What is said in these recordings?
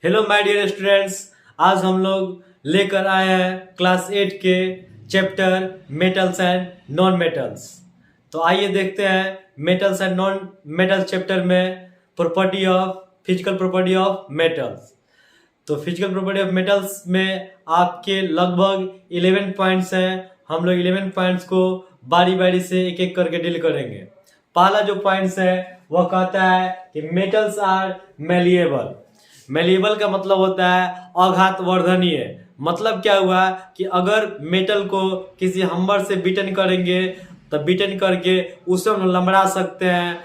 Hello my dear students. आज हम लोग लेकर आए हैं क्लास 8 के chapter metals and non metals. तो आइए देखते हैं metals and non metals chapter में फिजिकल प्रॉपर्टी ऑफ मेटल्स। तो फिजिकल प्रॉपर्टी ऑफ मेटल्स में आपके लगभग 11 पॉइंट्स हैं। हम लोग 11 पॉइंट्स को बारी बारी से एक एक करके डील करेंगे। पहला जो पॉइंट्स है वह कहता है कि मेटल्स आर मेलिएबल। मेलिएबल का मतलब होता है अघात वर्धनीय। मतलब क्या हुआ कि अगर मेटल को किसी हम्बर से बीटन करेंगे तो बीटन करके उसे हम लंबड़ा सकते हैं,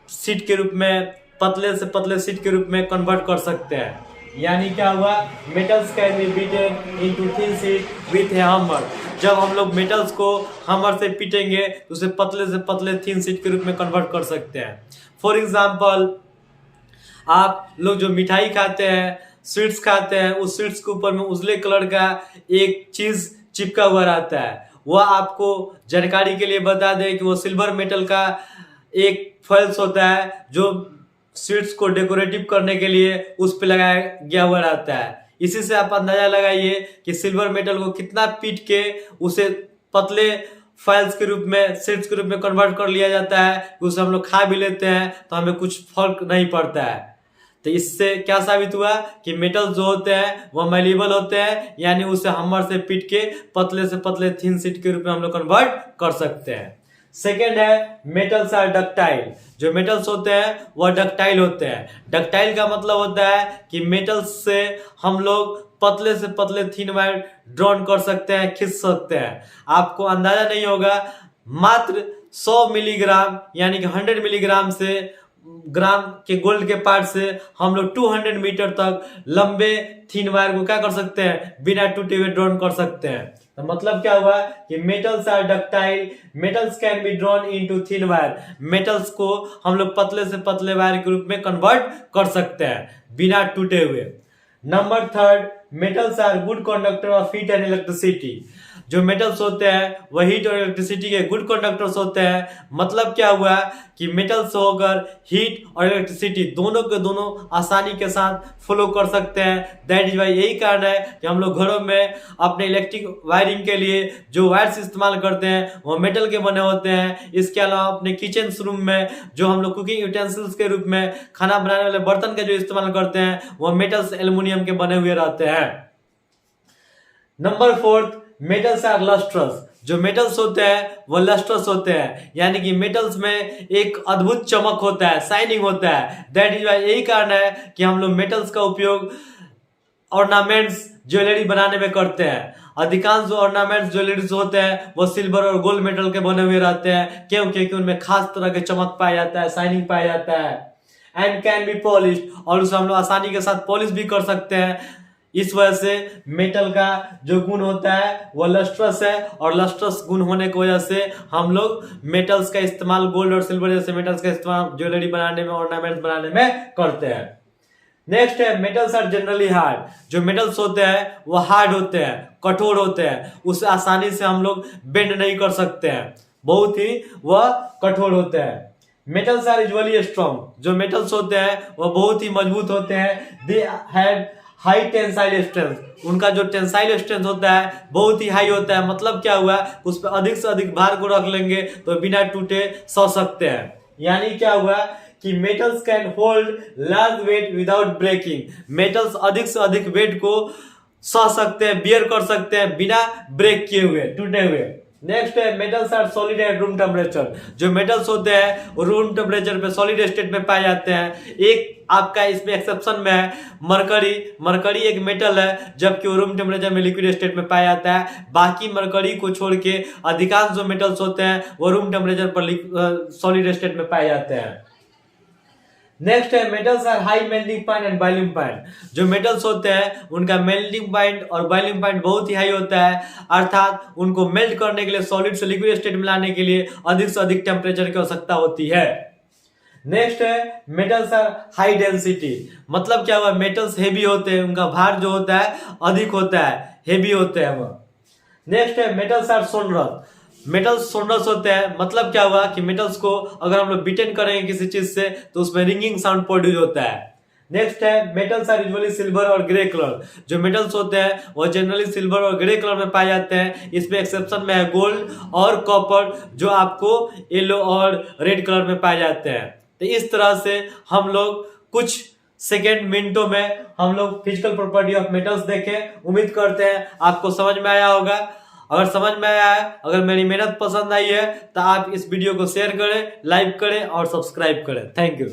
सीट के रूप में, पतले से पतले सीट के रूप में कन्वर्ट कर सकते हैं। यानी क्या हुआ, metals can B beaten into thin sheet with A hammer. जब हम लोग मेटल्स को हैमर से पीटेंगे तो उसे पतले से पतले थिन शीट के रूप में कन्वर्ट कर सकते हैं। फॉर एग्जाम्पल, आप लोग जो मिठाई खाते हैं, स्वीट्स खाते हैं, उस स्वीट्स के ऊपर में उजले कलर का एक चीज चिपका हुआ रहता है। वह आपको जानकारी के लिए बता दें कि वो सिल्वर मेटल का एक फॉइल्स होता है जो स्वीट्स को डेकोरेटिव करने के लिए उस पर लगाया गया हुआ रहता है। इसी से आप अंदाजा लगाइए कि सिल्वर मेटल को कितना पीट के उसे पतले फाइल्स के रूप में, शीट्स के रूप में कन्वर्ट कर लिया जाता है। उसे हम लोग खा भी लेते हैं तो हमें कुछ फर्क नहीं पड़ता है। तो इससे क्या साबित हुआ कि मेटल जो होते हैं वो मेलिएबल होते हैं, यानी उसे हैमर से पीट के पतले से पतले थिन शीट के रूप में हम लोग कन्वर्ट कर सकते हैं। सेकेंड है मेटल्स आर डक्टाइल। जो मेटल्स होते हैं वह डक्टाइल होते हैं। डक्टाइल का मतलब होता है कि मेटल्स से हम लोग पतले से पतले थिन वायर ड्रॉन कर सकते हैं, खींच सकते हैं। आपको अंदाजा नहीं होगा, मात्र 100 मिलीग्राम यानी कि 100 मिलीग्राम से ग्राम के गोल्ड के पार्ट से हम लोग 200 मीटर तक लंबे थिन वायर को क्या कर सकते हैं, बिना टूटे हुए ड्रॉन कर सकते हैं। तो मतलब क्या हुआ कि metals are ductile, metals can be drawn into thin wire. Metals को हम लोग पतले से पतले वायर के रूप में कन्वर्ट कर सकते हैं बिना टूटे हुए। Number third, metals are good conductor of heat and electricity. जो मेटल्स होते हैं वह हीट और इलेक्ट्रिसिटी के गुड कंडक्टर्स होते हैं। मतलब क्या हुआ कि मेटल्स होकर हीट और इलेक्ट्रिसिटी दोनों के दोनों आसानी के साथ फ्लो कर सकते हैं। दैट इज वाई, यही कारण है कि हम लोग घरों में अपने इलेक्ट्रिक वायरिंग के लिए जो वायर्स इस्तेमाल करते हैं वो मेटल के बने होते हैं। इसके अलावा अपने किचन रूम में जो हम लोग कुकिंग यूटेंसिल्स के रूप में खाना बनाने वाले बर्तन के जो इस्तेमाल करते हैं वो मेटल्स एल्युमिनियम के बने हुए रहते हैं। Number fourth, metals are lustrous. जो मेटल्स होते हैं वो लस्ट्रस होते हैं, यानी कि मेटल्स में एक अद्भुत चमक होता है, शाइनिंग होता है। दैट इज वाई, यही कारण है कि हम लोग मेटल्स का उपयोग ऑर्नामेंट्स, ज्वेलरी बनाने में करते हैं। अधिकांश जो ऑर्नामेंट्स, ज्वेलरीज होते हैं वो सिल्वर और गोल्ड मेटल के बने हुए रहते हैं। क्यों? क्योंकि उनमें खास तरह के चमक पाया जाता है, शाइनिंग पाया जाता है। एंड कैन बी पॉलिश्ड, और उसे हम लोग आसानी के साथ पॉलिश भी कर सकते हैं। इस वजह से मेटल का जो गुण होता है वो लस्ट्रस है, और लस्ट्रस गुण होने की वजह से हम लोग मेटल्स का इस्तेमाल, गोल्ड और सिल्वर जैसे मेटल्स का इस्तेमाल ज्वेलरी बनाने में, ऑर्नामेंट्स बनाने में करते हैं। नेक्स्ट है मेटल्स आर जनरली हार्ड। जो मेटल्स होते हैं वो हार्ड होते हैं, कठोर होते हैं। उसे आसानी से हम लोग बेंड नहीं कर सकते हैं, बहुत ही वह कठोर होते हैं। Metals are usually strong. जो मेटल्स होते हैं वह बहुत ही मजबूत होते हैं। They have high tensile strength. उनका जो टेंसाइल स्ट्रेंथ होता है बहुत ही हाई होता है। मतलब क्या हुआ, उस पर अधिक से अधिक भार को रख लेंगे तो बिना टूटे सह सकते हैं। यानी क्या हुआ कि metals can hold large weight without breaking. Metals अधिक से अधिक वेट को सह सकते हैं, बियर कर सकते हैं बिना ब्रेक किए हुए, टूटे हुए। नेक्स्ट है metals are solid at room temperature. जो मेटल्स होते हैं वो रूम टेम्परेचर पे सॉलिड स्टेट में पाए जाते हैं। एक आपका इसमें एक्सेप्शन में है मरकरी। मरकरी एक मेटल है जबकि वो रूम टेम्परेचर में लिक्विड स्टेट में पाया जाता है। बाकी मरकरी को छोड़ के अधिकांश जो मेटल्स होते हैं वो रूम टेम्परेचर पर सॉलिड स्टेट में पाए जाते हैं। नेक्स्ट है metals are high melting point and boiling point. जो मेटल्स होते हैं उनका मेल्टिंग पॉइंट और बॉइलिंग पॉइंट बहुत ही हाई होता है, अर्थात उनको मेल्ट करने के लिए, सॉलिड से लिक्विड स्टेट में लाने के लिए अधिक से अधिक टेम्परेचर की आवश्यकता होती है। नेक्स्ट है मेटल्स आर हाई डेंसिटी। मतलब क्या हुआ, मेटल्स हेवी होते हैं, उनका भार जो होता है अधिक होता है, हेवी होते हैं वो। नेक्स्ट है metals are sonorous. Metals sonorous होते हैं। मतलब क्या हुआ कि मेटल्स को अगर हम लोग बीटन करेंगे किसी चीज से तो उसमें रिंगिंग साउंड प्रोड्यूस होता है। नेक्स्ट है मेटल्स आर यूजुअली सिल्वर और ग्रे कलर। जो मेटल्स होते हैं वो जनरली सिल्वर और ग्रे कलर में पाए जाते हैं। इसमें एक्सेप्शन में है गोल्ड और कॉपर, जो आपको येलो और रेड कलर में पाए जाते हैं। तो इस तरह से हम लोग कुछ सेकेंड मिनटों में हम लोग फिजिकल प्रॉपर्टी ऑफ मेटल्स देखें। उम्मीद करते हैं आपको समझ में आया होगा। अगर समझ में आया है, अगर मेरी मेहनत पसंद आई है, तो आप इस वीडियो को शेयर करें, लाइक करें और सब्सक्राइब करें। Thank you.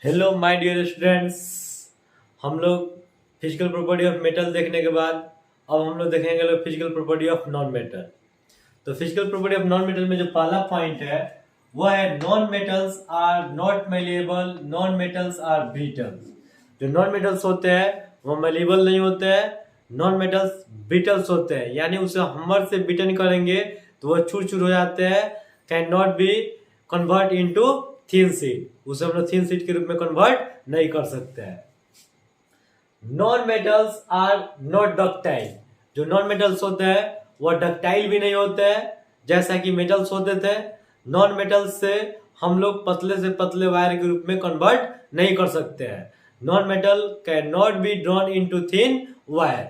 Hello my dear students, हम लोग फिजिकल प्रॉपर्टी ऑफ मेटल देखने के बाद अब हम लोग देखेंगे physical property of non metal. तो physical property of non metal में जो पहला पॉइंट है वह है non metals are not malleable, non metals are brittle. जो नॉन मेटल्स होते हैं वो मेलेबल नहीं होते हैं, नॉन मेटल्स ब्रिटल्स होते हैं, यानी उसे हमर से बीटन करेंगे तो वह चूर चूर हो जाते हैं, can not B convert into thin sheet, उसे हम लोग थिन शीट के रूप में कन्वर्ट नहीं कर सकते हैं। Non metals are not ductile. जो नॉन मेटल्स होते हैं वह डक्टाइल भी नहीं होते हैं जैसा कि मेटल्स होते थे। नॉन मेटल्स से हम लोग पतले से पतले वायर के रूप में कन्वर्ट नहीं कर सकते हैं। Non metal can not be drawn into thin wire.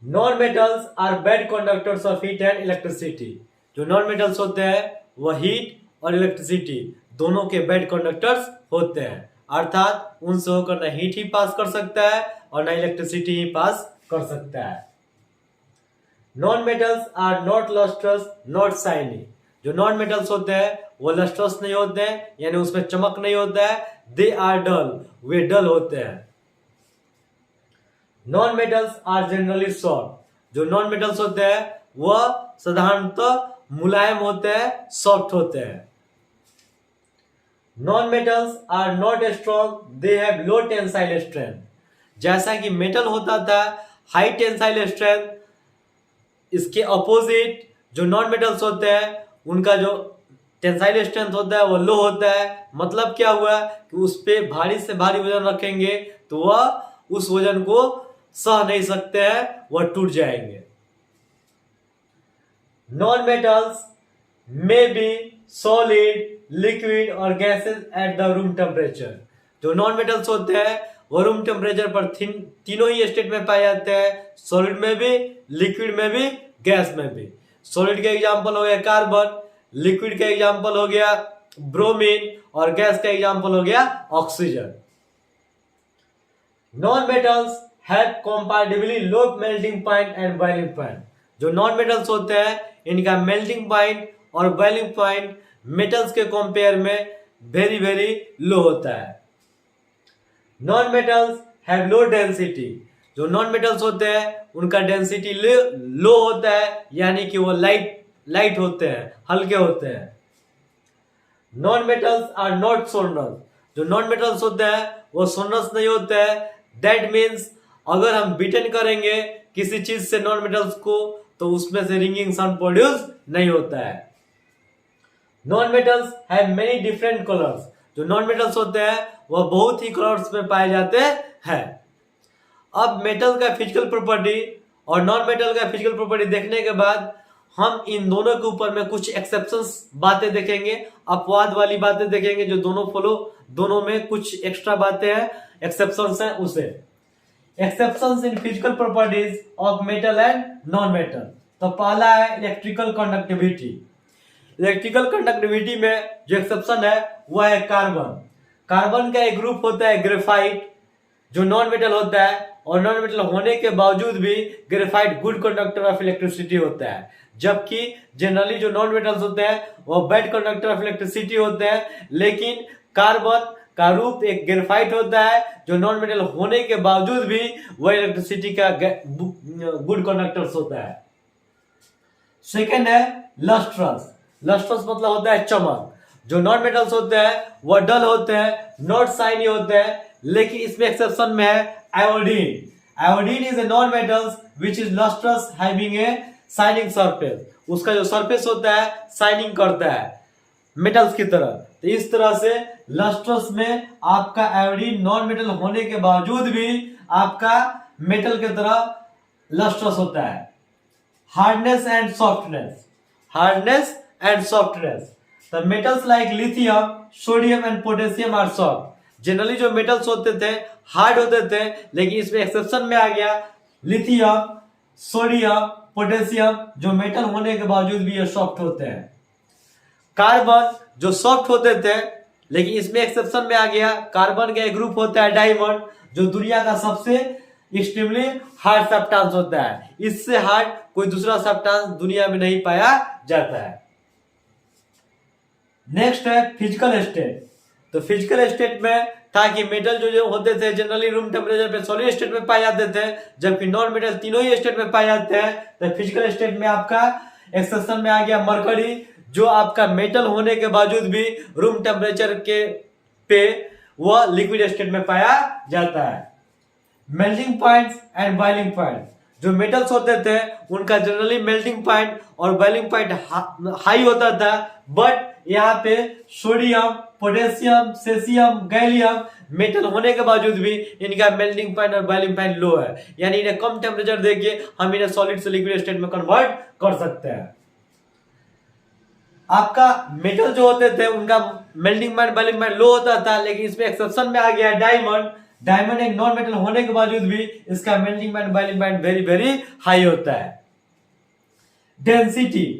Non metals are bad conductors of heat and electricity. जो नॉन मेटल्स होते हैं वह हीट और इलेक्ट्रिसिटी दोनों के बैड कंडक्टर्स होते हैं, अर्थात उनसे होकर न हीट ही पास कर सकता है और न इलेक्ट्रिसिटी ही पास कर सकता है। Non metals are not lustrous not shiny. जो नॉन मेटल्स होते हैं वो लस्ट्रस नहीं होते हैं, यानी उसमें चमक नहीं होता है। They are dull, way dull होते हैं। Non metals are generally soft. जो नॉन मेटल्स होते हैं वह साधारणतः मुलायम होते हैं, सॉफ्ट होते हैं। Non metals are not strong, they have low tensile strength. जैसा कि मेटल होता था हाई टेंसाइल स्ट्रेंथ, इसके अपोजिट जो नॉन मेटल्स होते हैं उनका जो टेंसाइल स्ट्रेंथ होता है वो लो होता है। मतलब क्या हुआ कि उस पे भारी से भारी वजन रखेंगे तो वह उस वजन को सह नहीं सकते हैं, वह टूट जाएंगे। Non metals may be solid, liquid और gases at the room temperature. जो नॉन मेटल्स होते हैं वो रूम टेम्परेचर पर तीनों ही स्टेट में पाए जाते हैं, सॉलिड में भी, लिक्विड में भी, गैस में भी। सॉलिड का एग्जांपल हो गया कार्बन, लिक्विड का एग्जांपल हो गया ब्रोमीन और गैस का एग्जांपल हो गया oxygen. Non metals have comparatively low melting point and boiling point. जो नॉन मेटल्स होते हैं इनका मेल्टिंग पॉइंट और बॉइलिंग पॉइंट मेटल्स के कंपेयर में वेरी वेरी लो होता है। Non metals have low density. जो नॉन मेटल्स होते हैं उनका डेंसिटी लो होता है, यानी कि वो लाइट होते हैं, हल्के होते हैं। Non metals are not sonorous. जो नॉन मेटल्स होते हैं वो सोनस नहीं होते हैं। दैट मीन्स अगर हम बीटन करेंगे किसी चीज से नॉन मेटल्स को तो उसमें से रिंगिंग साउंड प्रोड्यूस नहीं होता है। Non metals have many different colours. जो नॉन मेटल्स होते हैं वह बहुत ही कलर्स में पाए जाते हैं। अब मेटल का फिजिकल प्रॉपर्टी और नॉन मेटल का फिजिकल प्रॉपर्टी देखने के बाद हम इन दोनों के ऊपर में कुछ एक्सेप्शंस बातें देखेंगे, अपवाद वाली बातें देखेंगे, जो दोनों में कुछ एक्स्ट्रा बातें हैं, एक्सेप्शंस हैं उसे। Exceptions in physical properties of metal and non metal. तो पहला है इलेक्ट्रिकल कंडक्टिविटी। इलेक्ट्रिकल कंडक्टिविटी में जो एक्सेप्शन है वह है कार्बन। कार्बन का एक ग्रुप होता है ग्रेफाइट, जो नॉन मेटल होता है, और नॉन मेटल होने के बावजूद भी graphite good conductor of electricity होता है, जबकि जनरली जो नॉन मेटल्स होते हैं वो बैड कंडक्टर ऑफ इलेक्ट्रिसिटी होते हैं। लेकिन कार्बन का रूप एक ग्रेफाइट होता है जो नॉन मेटल होने के बावजूद भी वह इलेक्ट्रिसिटी का गुड कंडक्टर होता है। सेकेंड है लस्ट्रस। लस्ट्रस मतलब होता है चमक। जो नॉन मेटल्स होते हैं वह डल होते हैं, नॉट शाइनी होते हैं, लेकिन इसमें एक्सेप्शन में है iodine. Iodine is a non metals which is lustrous having a shining surface. उसका जो सरफेस होता है शाइनिंग करता है मेटल्स की तरह। तो इस तरह से लस्ट्रस में आपका आयोडीन नॉन मेटल होने के बावजूद भी आपका मेटल की तरह लस्ट्रस होता है। Hardness and softness. Hardness and softness. The metals like lithium, sodium and potassium are soft. Generally जो मेटल्स होते थे हार्ड होते थे, लेकिन इसमें एक्सेप्शन में आ गया लिथियम, सोडियम, पोटेशियम, जो मेटल होने के बावजूद भी ये सॉफ्ट होते हैं। कार्बन जो सॉफ्ट होते थे, लेकिन इसमें एक्सेप्शन में आ गया कार्बन का एक ग्रुप होता है डायमंड, जो दुनिया का सबसे एक्सट्रीमली हार्ड सब्सटेंस होता है। इससे हार्ड कोई दूसरा सब्सटेंस दुनिया में नहीं पाया जाता है। नेक्स्ट है फिजिकल स्टेट। तो फिजिकल स्टेट में था कि मेटल जो होते थे जनरली रूम टेम्परेचर पे सॉलिड स्टेट में पाए जाते थे, जबकि नॉन मेटल तीनों ही स्टेट में पाए जाते हैं। तो फिजिकल स्टेट में आपका एक्सेप्शन में आ गया मरकरी, जो आपका मेटल होने के बावजूद भी रूम टेम्परेचर के पे वह लिक्विड स्टेट में पाया जाता है। Melting points and boiling point, जो मेटल्स होते थे उनका जनरली मेल्टिंग पॉइंट और बॉइलिंग पॉइंट हाई होता था, बट यहाँ पे sodium, potassium, caesium, gallium metal होने के बावजूद भी इनका मेल्टिंग पॉइंट और बॉइलिंग पॉइंट लो है, यानी इन्हें कम टेम्परेचर देके हम इन्हें सॉलिड से लिक्विड स्टेट में कन्वर्ट कर सकते हैं। आपका मेटल जो होते थे उनका मेल्टिंग पॉइंट, बॉइलिंग पॉइंट लो होता था, लेकिन इसमें एक्सेप्शन में आ गया डायमंड। डायमंड एक नॉन मेटल होने के बावजूद भी इसका melting point, boiling point very very high होता है। डेंसिटी,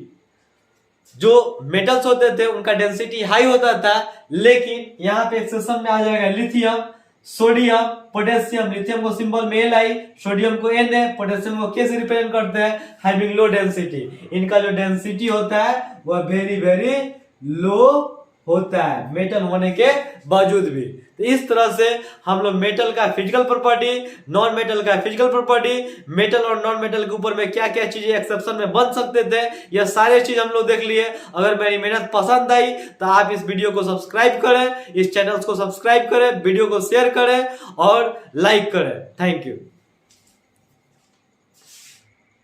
जो मेटल्स होते थे उनका डेंसिटी हाई होता था, लेकिन यहाँ पे एक्सेप्शन में आ जाएगा लिथियम, सोडियम, पोटेशियम। लिथियम को सिंबल में Li, सोडियम को Na, पोटेशियम को K से रिप्रेजेंट करते हैं, हैविंग लो डेंसिटी। इनका जो डेंसिटी होता है वह वेरी वेरी लो होता है मेटल होने के बावजूद भी। तो इस तरह से हम लोग मेटल का फिजिकल प्रॉपर्टी, नॉन मेटल का फिजिकल प्रॉपर्टी, मेटल और नॉन मेटल के ऊपर में क्या क्या चीजें एक्सेप्शन में बन सकते थे, यह सारे चीज हम लोग देख लिए। अगर मेरी मेहनत पसंद आई तो आप इस वीडियो को सब्सक्राइब करें, इस चैनल को सब्सक्राइब करें, वीडियो को शेयर करें और लाइक करें। Thank you.